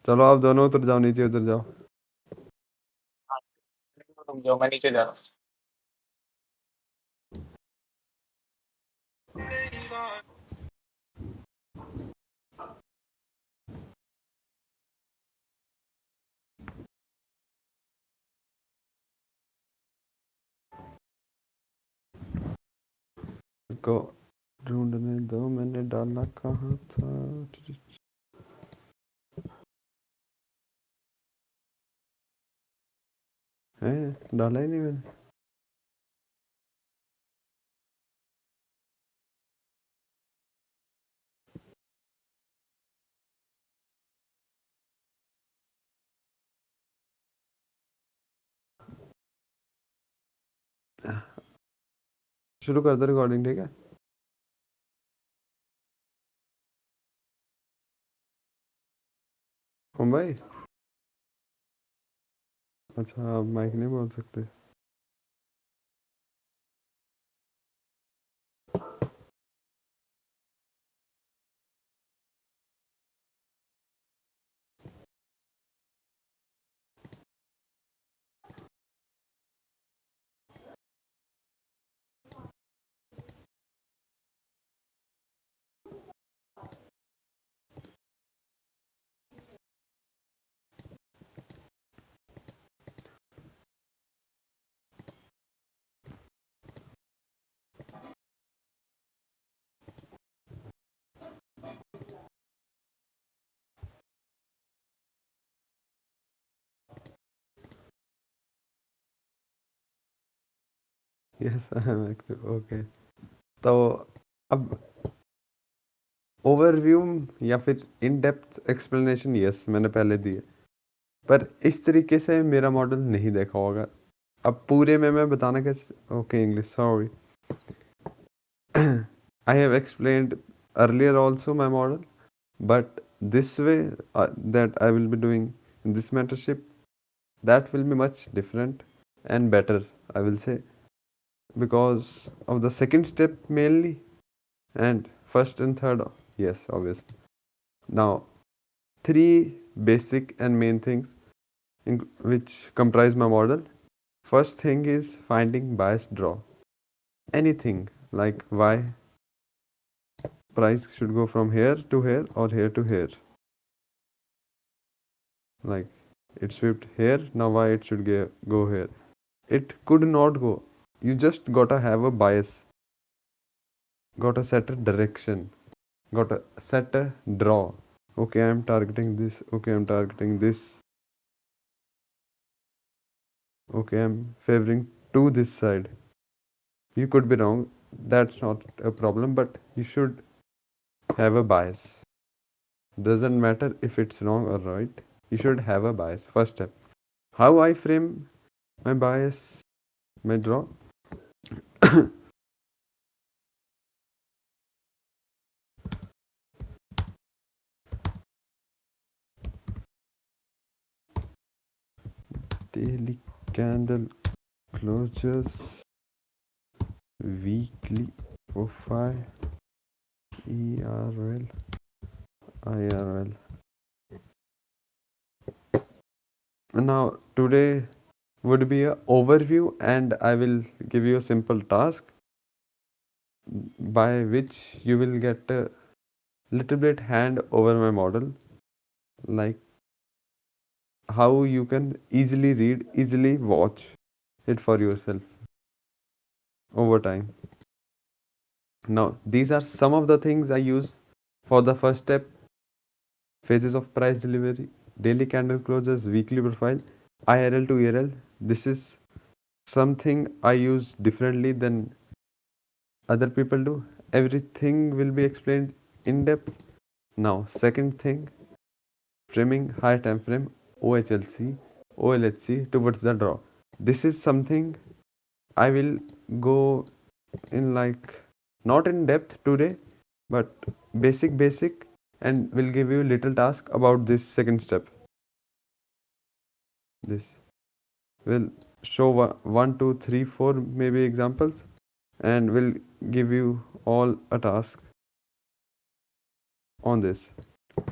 चलो आप दोनों उतर जाओ नीचे, उतर जाओ। हाँ, तुम जाओ, मैं नीचे जा रहा हूँ। को ढूंढने दो, मैंने डाला कहाँ था। है, डाला ही नहीं मैंने। शुरू कर दो रिकॉर्डिंग, ठीक है। ओम भाई, अच्छा आप माइक नहीं बोल सकते। Yes I am active, okay. तो अब ओवरव्यू या फिर इन डेप्थ एक्सप्लेनेशन यस मैंने पहले दी है, पर इस तरीके से मेरा मॉडल नहीं देखा होगा। अब पूरे में मैं बताना कैसे। Okay English, sorry. I have explained earlier also my model, but this way that I will be doing in this mentorship, that will be much different and better, I will say, because of the second step mainly, and first and third, yes, obviously. Now, three basic and main things which comprise my model. First thing is finding bias draw. Anything like why price should go from here to here or here to here. Like it swept here, now why it should go here. It could not go. You just gotta have a bias, gotta set a direction, gotta set a draw. Okay, I'm targeting this. Okay, I'm targeting this. Okay, I'm favoring to this side. You could be wrong. That's not a problem, but you should have a bias. Doesn't matter if it's wrong or right. You should have a bias. First step. How I frame my bias, my draw. Daily candle closures, weekly profile, ERL, IRL. Now today would be a overview, and I will give you a simple task by which you will get a little bit hand over my model, like how you can easily read, easily watch it for yourself over time. Now these are some of the things I use for the first step: phases of price delivery, daily candle closures, weekly profile, IRL to ERL. This is something I use differently than other people do. Everything will be explained in depth. Now, second thing, framing high time frame, OHLC, OLHC towards the draw. This is something I will go in, like not in depth today, but basic, and will give you little task about this second step. This will show one, two, three, four maybe examples, and will give you all a task on this.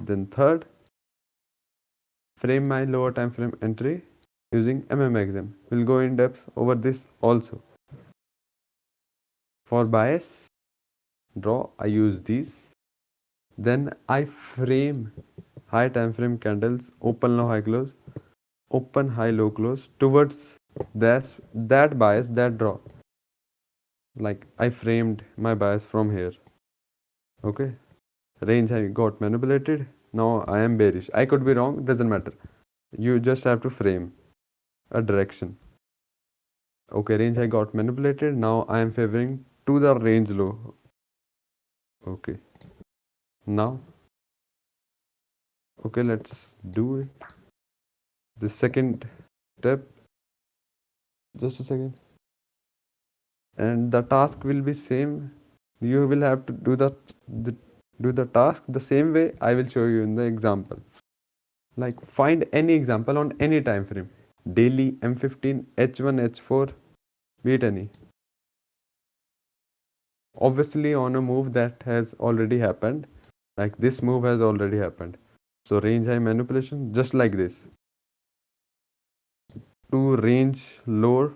Then third, frame my lower time frame entry using exam. We'll go in depth over this also. For bias draw, I use these. Then I frame high time frame candles, open low high close, open high low close towards that bias, that draw. Like I framed my bias from here. Okay. Range I got manipulated. Now I am bearish. I could be wrong, doesn't matter. You just have to frame a direction. Okay, range I got manipulated. Now I am favoring to the range low. Okay. Now, okay, let's do it. The second step. Just a second. And the task will be same. You will have to do the task the same way I will show you in the example. Like find any example on any time frame. Daily, M15, H1, H4, be it any. Obviously on a move that has already happened. Like this move has already happened. So range high manipulation just like this. To range lower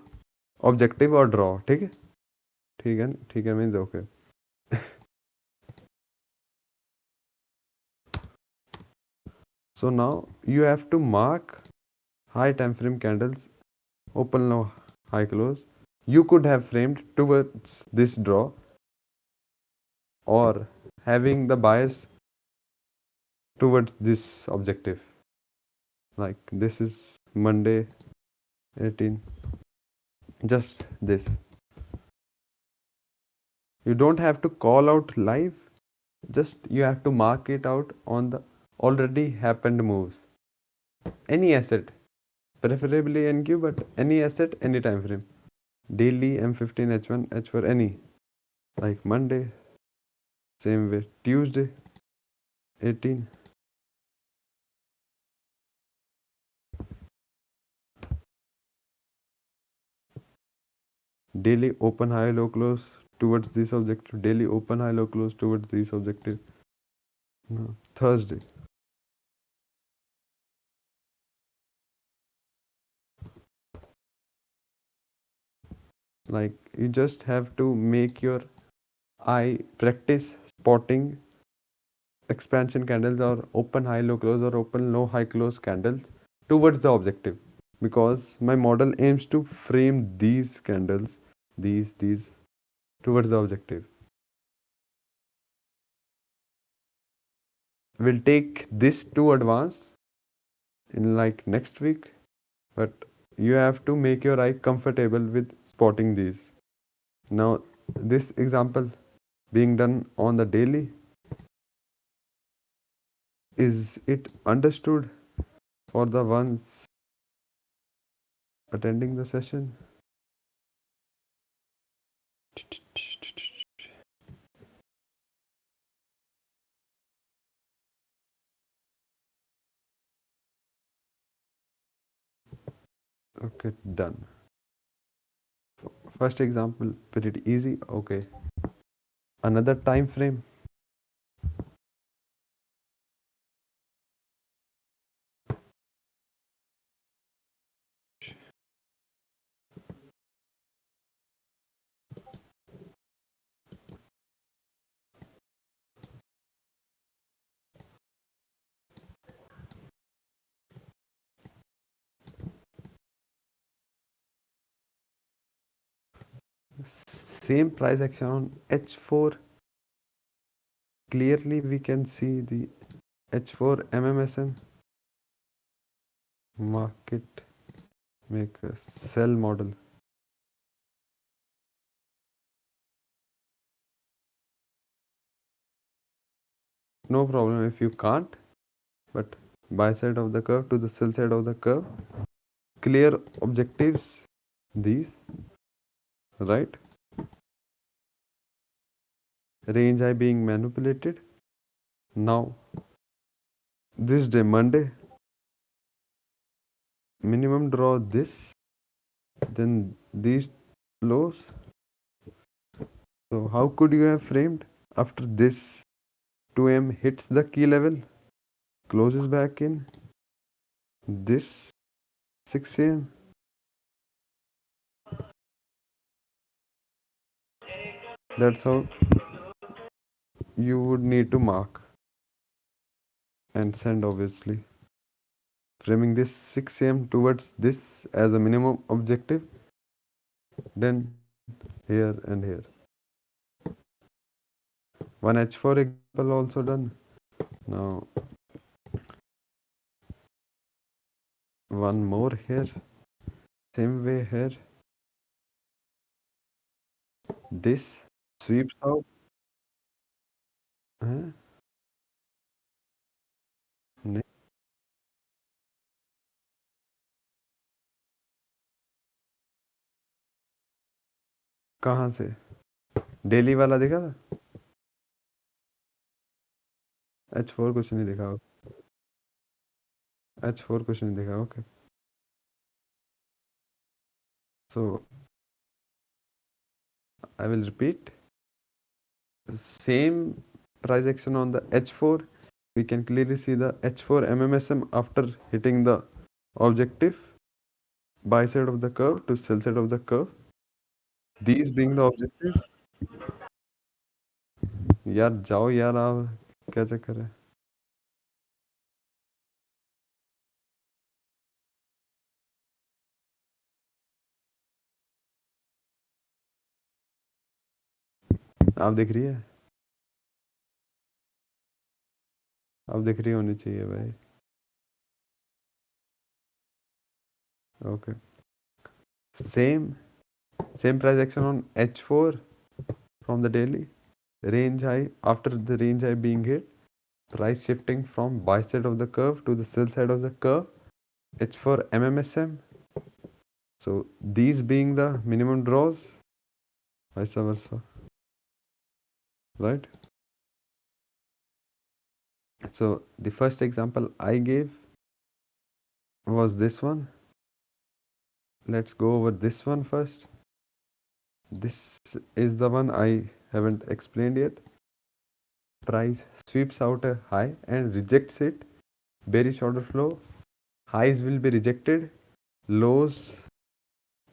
objective or draw. ठीक है? ठीक है means okay. So now you have to mark high time frame candles, open low high close. You could have framed towards this draw or having the bias towards this objective. Like this is Monday 18. Just this. You don't have to call out live, just you have to mark it out on the already happened moves. Any asset, preferably NQ, but any asset, any time frame. Daily, M15, H1, H4, any. Like Monday, same way. Tuesday, 18. Daily open high low close towards this objective. Daily open high low close towards this objective. No. Thursday. Like you just have to make your eye practice spotting expansion candles or open high low close or open low high close candles towards the objective, because my model aims to frame these candles, these towards the objective. We'll take this to advance in like next week, but you have to make your eye comfortable with spotting these. Now this example being done on the daily, is it understood for the ones attending the session? Okay, done. First example, pretty easy. Okay, another time frame. Same price action on H4. Clearly we can see the H4 MMSM market maker sell model. No problem if you can't, but buy side of the curve to the sell side of the curve. Clear objectives, these, right? Range I being manipulated. Now, this day, Monday, minimum draw this, then these lows. So how could you have framed after this 2M hits the key level, closes back in, this 6 a.m. That's how you would need to mark and send, obviously. Framing this 6 a.m. towards this as a minimum objective, then here and here. One H4 example also done. Now one more here. Same way here. This sweeps out. हैं? नहीं, कहाँ से? Daily वाला देखा था? H4 कुछ नहीं देखा. H4 कुछ नहीं देखा. Okay. So I will repeat. Same price action on the H4. We can clearly see the H4 MMSM after hitting the objective, buy side of the curve to sell side of the curve. These being the objective. यार जाओ यार, आप क्या चक्कर है? आप देख रही है? आप देख रही होनी चाहिए भाई. Okay. Same price action on H4 from the daily. Range high, after the range high being hit, price shifting from buy side of the curve to the sell side of the curve. H4 MMSM. So these being the minimum draws, vice versa, right? So the first example I gave was this one. Let's go over this one first. This is the one I haven't explained yet. Price sweeps out a high and rejects it. Bearish order flow. Highs will be rejected. Lows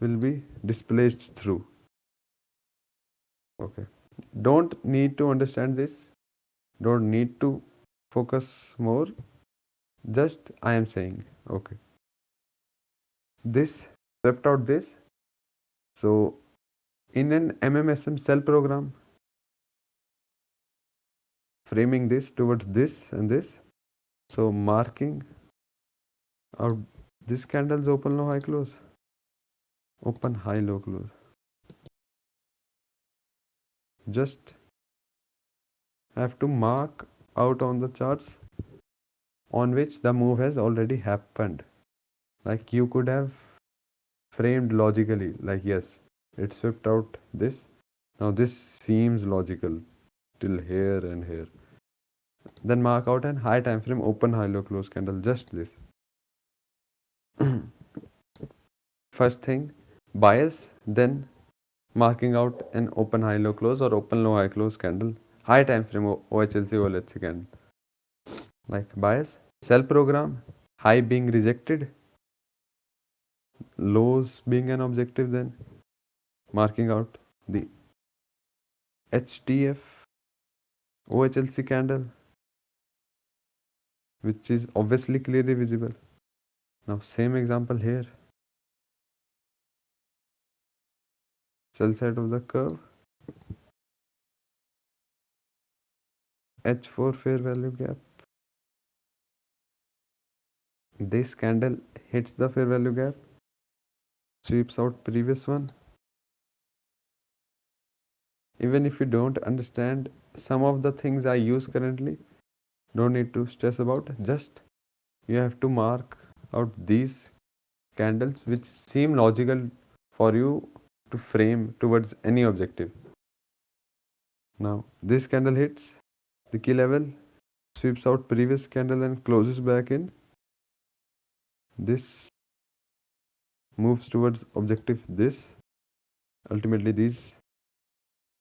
will be displaced through. Okay. Don't need to understand this. Don't need to focus more. Just I am saying. Okay. This swept out this. So in an MMSM cell program, framing this towards this and this. So marking out this candle's open low high close. Open high low close. Just have to mark out on the charts on which the move has already happened. Like you could have framed logically, like yes, it swept out this. Now this seems logical till here and here. Then mark out an high time frame open high low close candle, just this. First thing, bias, then marking out an open high low close or open low high close candle, high time frame OHLC OLHC candle. Like bias, sell program, high being rejected, lows being an objective, then marking out the HTF OHLC candle, which is obviously clearly visible. Now same example here. Sell side of the curve, H4 fair value gap. This candle hits the fair value gap, sweeps out previous one. Even if you don't understand some of the things I use currently, don't need to stress about. Just you have to mark out these candles which seem logical for you to frame towards any objective. Now this candle hits the key level, sweeps out previous candle and closes back in. This moves towards objective this. Ultimately these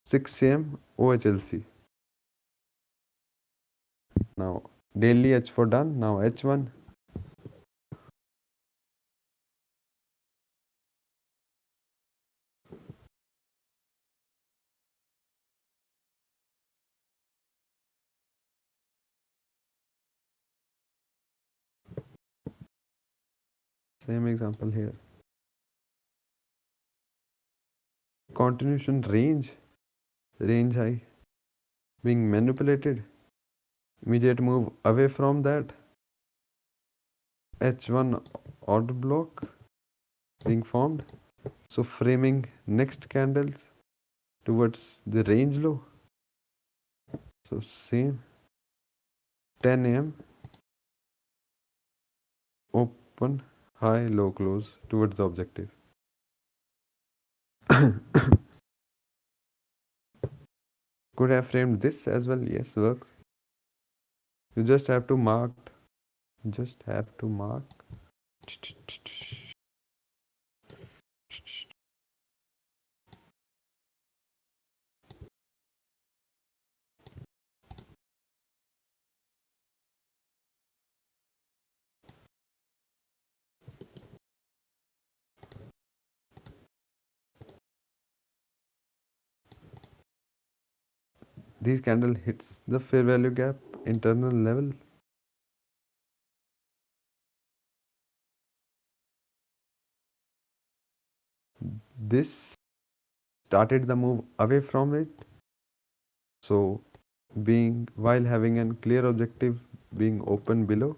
6 a.m. OHLC. Now daily H4 done. Now H1. Same example here. Continuation range high, being manipulated, immediate move away from that, H1 order block being formed. So framing next candles towards the range low. So same 10 a.m. open high low close towards the objective. Could have framed this as well. Yes, works. You just have to mark. Just have to mark. These candle hits the fair value gap internal level. This started the move away from it. So being while having a clear objective being open below,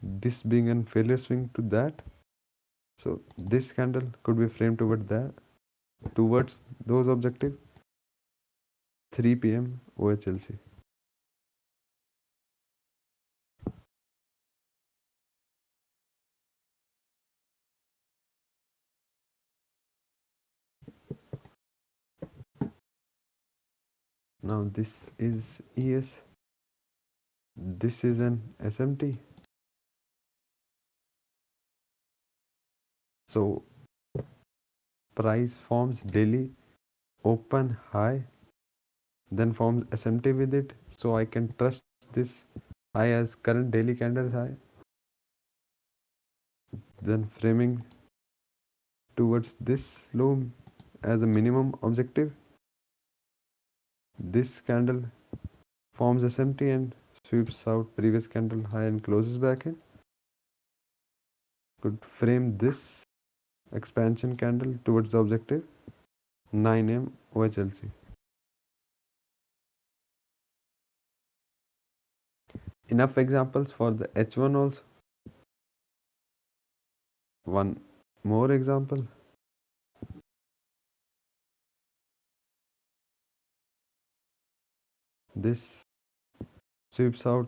this being a failure swing to that. So this candle could be framed towards those objectives. 3 p.m. OHLC. Now this is ES. This is an SMT. So price forms daily open high, then forms SMT with it. So I can trust this high as current daily candle high. Then framing towards this low as a minimum objective. This candle forms SMT and sweeps out previous candle high and closes back in. Could frame this expansion candle towards the objective 9 a.m. OHLC. Enough examples for the H1 also. One more example. This sweeps out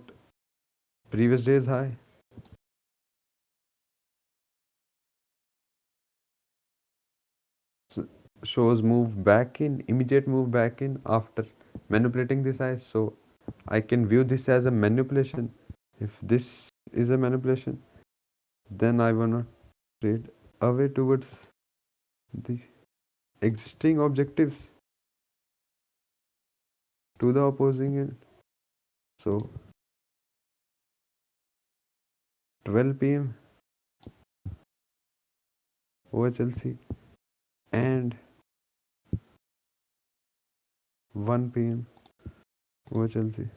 previous day's high. So shows move back in, immediate move back in after manipulating this high. So I can view this as a manipulation. If this is a manipulation, then I wanna trade away towards the existing objectives to the opposing end. So 12 p.m. OHLC and 1 p.m. OHLC.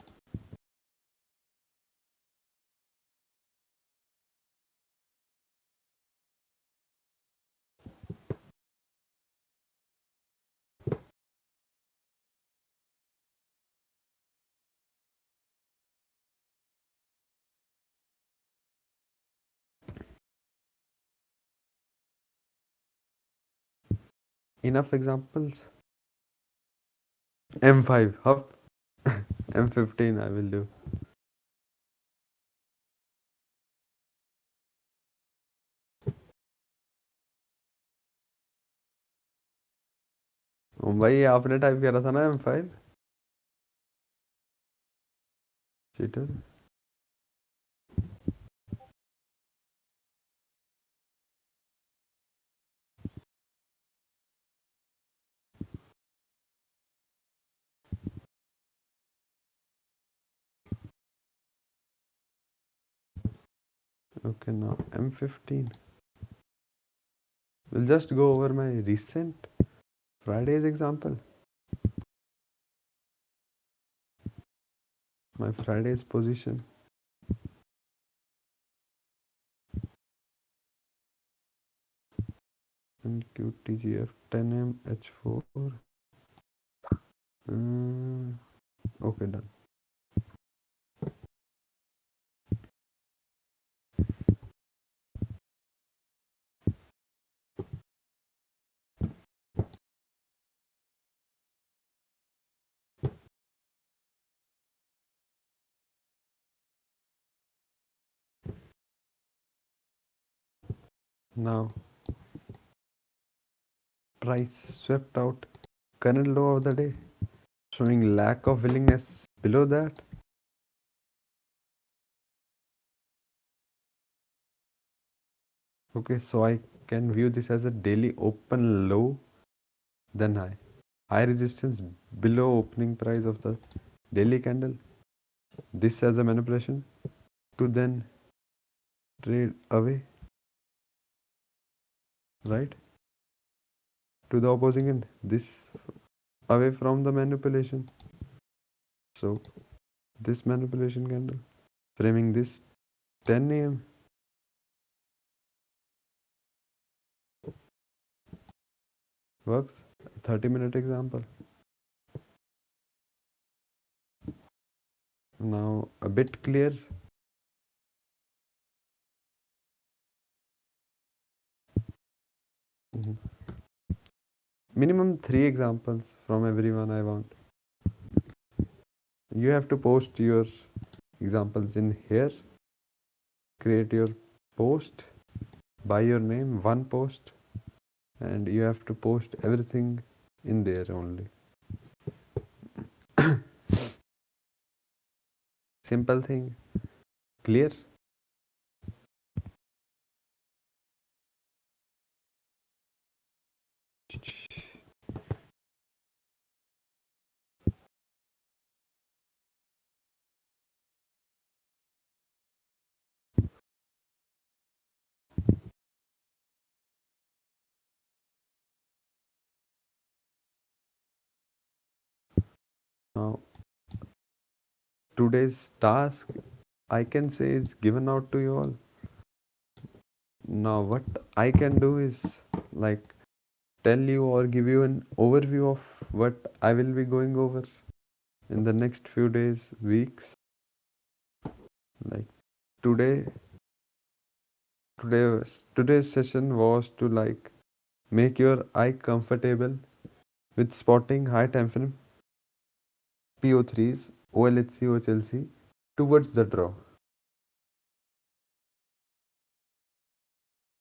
Enough examples. M5 up. M15 I will do. भाई आपने type करा था ना M5 cheater. Okay, now M15. We'll just go over my recent Friday's example. My Friday's position. and QTGF 10M H4. Mm, okay, done. Now price swept out current low of the day, showing lack of willingness below that. Okay, so I can view this as a daily open low, then high. High resistance below opening price of the daily candle. This as a manipulation to then trade away, right? To the opposing end. This away from the manipulation. So this manipulation candle framing this 10 a.m. works. 30-minute example. Now a bit clear. Mhm. Minimum 3 examples from everyone I want. You have to post your examples in here. Create your post by your name, one post, and you have to post everything in there only. Simple thing. Clear? Now today's task I can say is given out to you all. Now what I can do is like tell you or give you an overview of what I will be going over in the next few days, weeks. Like today, today's session was to like make your eye comfortable with spotting high time frame PO3s, OLHC, OHLC towards the draw.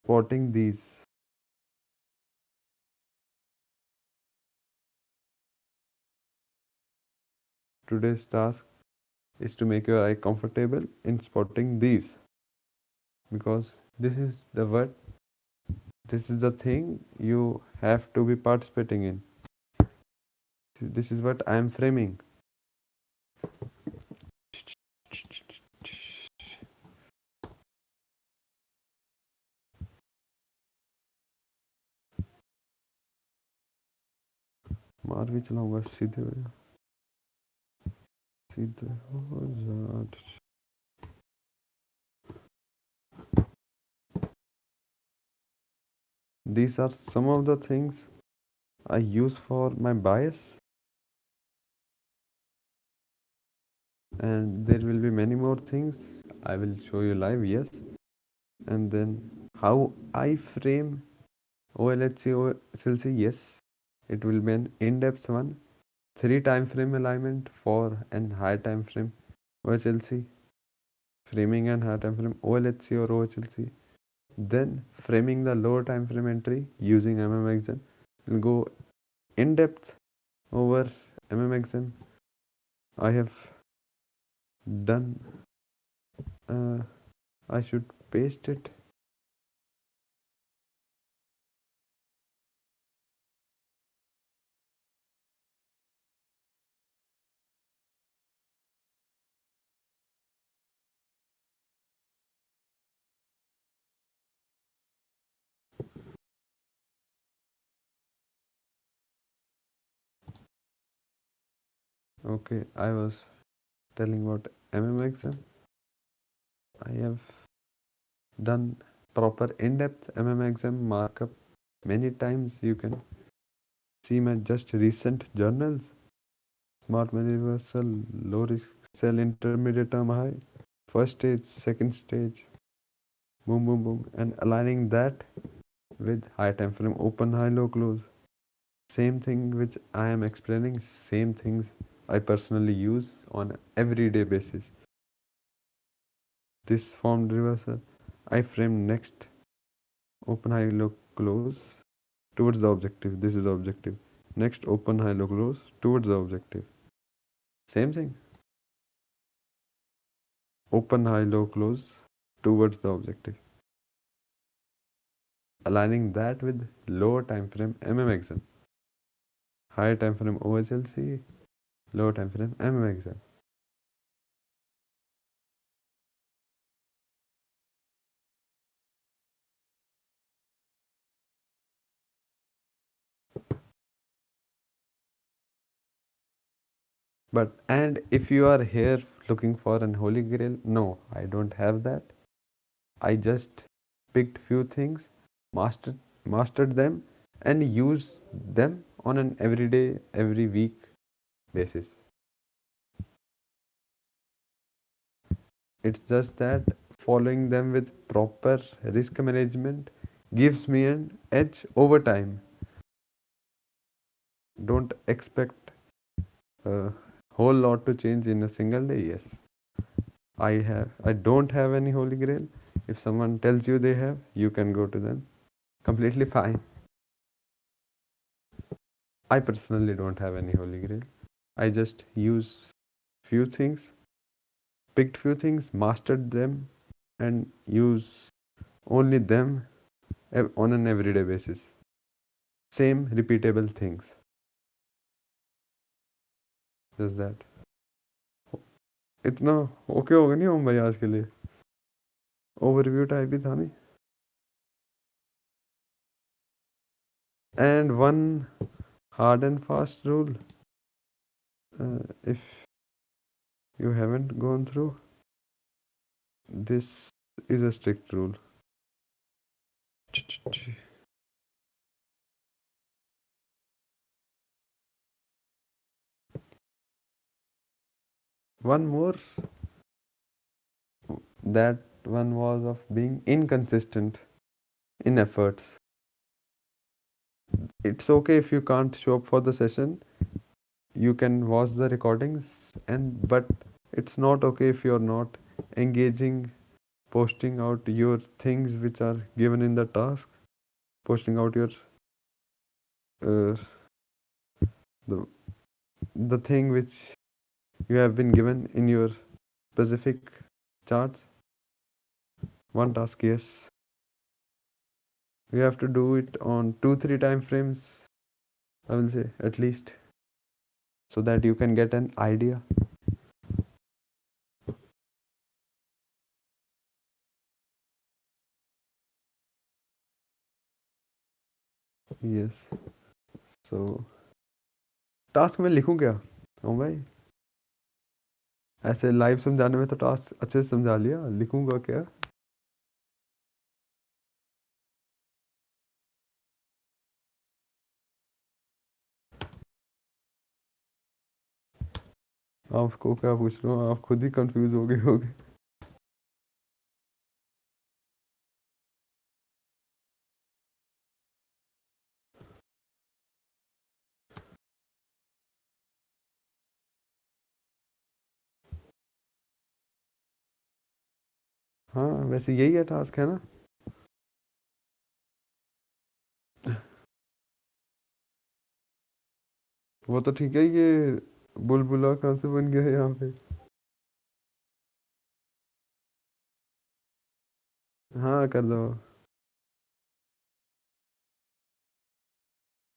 Spotting these. Today's task is to make your eye comfortable in spotting these because this is the what this is the thing you have to be participating in. This is what I am framing. मार भी चलाऊंगा सीधे हो जा. These are some of the things I use for my bias, and there will be many more things I will show you live. Yes, and then how I frame OLHC OLC. Yes, it will be an in-depth one. 3 time frame alignment for an high time frame OHLC, framing and high time frame OLHC or OHLC. Then framing the lower time frame entry using MMXM. We'll go in depth over MMXM. I have done. I should paste it. Okay, I was telling about MMXM. I have done proper in-depth MMXM markup Many times you can see my just recent journals. Smart money reversal, low risk sell, intermediate term high, first stage, second stage, boom, boom, boom, and aligning that with high time frame, open, high, low, close. Same thing which I am explaining, same things I personally use on everyday basis. This formed reversal, I frame next, open, high, low, close towards the objective. This is the objective. Next, open, high, low, close towards the objective. Same thing. Open, high, low, close towards the objective. Aligning that with lower time frame exam, higher time frame OHLC, lower time frame exam. But and if you are here looking for an holy grail, no, I don't have that. I just picked few things, mastered them, and use them on an everyday, every week basis. It's just that following them with proper risk management gives me an edge over time. Don't expect a whole lot to change in a single day. Yes, I don't have any holy grail. If someone tells you they have, you can go to them. Completely fine. I personally don't have any holy grail. I just use few things, picked few things, mastered them, and use only them on an everyday basis. Same repeatable things. Just that. इतना okay होगा नहीं ओम भाई आज के लिए? Overview type ही था नहीं? And one hard and fast rule, if you haven't gone through, this is a strict rule. One more, that one was of being inconsistent in efforts. It's okay if you can't show up for the session, you can watch the recordings, and but it's not okay if you're not engaging, posting out your things which are given in the task, posting out your uh, the the thing which you have been given in your specific charts. One task, yes, you have to do it on 2-3 time frames, I will say, at least, so that you can get an idea. Yes. So task में लिखूं क्या? ओ भाई, ऐसे live समझाने में तो task अच्छे से समझा लिया, लिखूंगा क्या? आपको क्या पूछ रहा हूँ, आप खुद ही कंफ्यूज हो गए होगे. हाँ, वैसे यही है टास्क, है ना? वो तो ठीक है, ये बुलबुला कहाँ से बन गया है यहाँ पे? हाँ, कर दो.